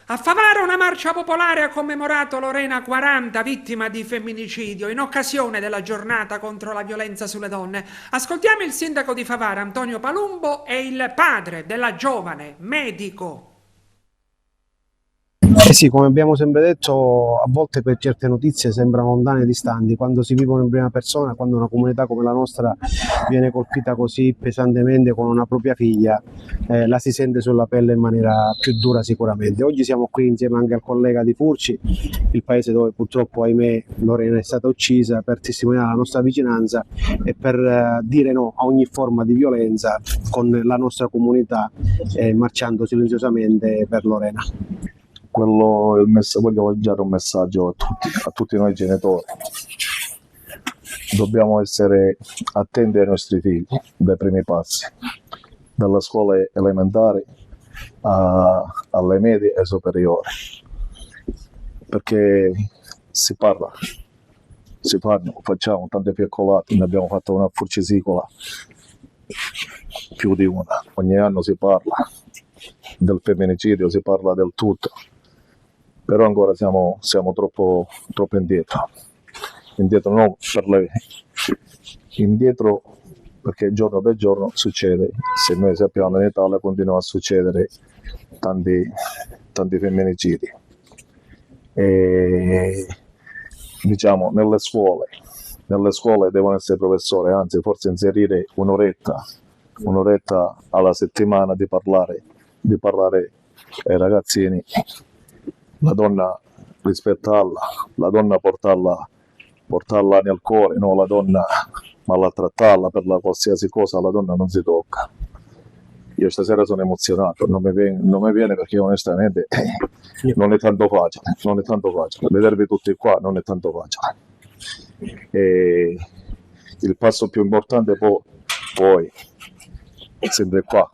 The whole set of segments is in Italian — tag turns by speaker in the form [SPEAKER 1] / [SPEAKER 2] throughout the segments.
[SPEAKER 1] A Favara una marcia popolare ha commemorato Lorena 40, vittima di femminicidio, in occasione della giornata contro la violenza sulle donne. Ascoltiamo il sindaco di Favara, Antonio Palumbo, e il padre della giovane, medico.
[SPEAKER 2] Eh sì, come abbiamo sempre detto, a volte per certe notizie sembrano lontane e distanti, quando si vivono in prima persona, quando una comunità come la nostra viene colpita così pesantemente con una propria figlia, la si sente sulla pelle in maniera più dura sicuramente. Oggi siamo qui insieme anche al collega di Furci, il paese dove purtroppo, ahimè, Lorena è stata uccisa, per testimoniare la nostra vicinanza e per dire no a ogni forma di violenza con la nostra comunità, marciando silenziosamente per Lorena.
[SPEAKER 3] Voglio lanciare un messaggio a tutti noi genitori. Dobbiamo essere attenti ai nostri figli dai primi passi, dalla scuola elementare alle medie e superiori, perché si parla, facciamo tante fiaccolate, ne abbiamo fatta una furcisicola, più di una, ogni anno si parla del femminicidio, si parla del tutto. Però ancora siamo troppo indietro non per lei, indietro perché giorno per giorno succede, se noi sappiamo in Italia continuano a succedere tanti femminicidi. E diciamo nelle scuole devono essere professori, anzi forse inserire un'oretta alla settimana di parlare ai ragazzini. La donna rispettarla, la donna portarla nel cuore, no la donna maltrattarla per la qualsiasi cosa, la donna non si tocca. Io stasera sono emozionato, non mi viene perché onestamente non è tanto facile, vedervi tutti qua non è tanto facile. E il passo più importante poi sempre qua.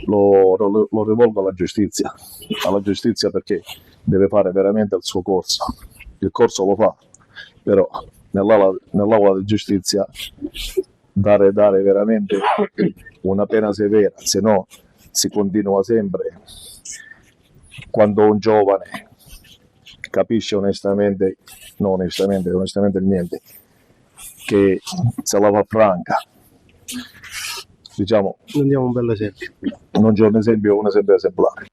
[SPEAKER 3] Lo rivolgo alla giustizia perché deve fare veramente il suo corso. Il corso lo fa, però nell'aula di giustizia dare veramente una pena severa, se no si continua sempre. Quando un giovane capisce onestamente niente, che se la fa franca, diciamo,
[SPEAKER 2] Non diamo un bel esempio.
[SPEAKER 3] non c'è un esempio esemplare.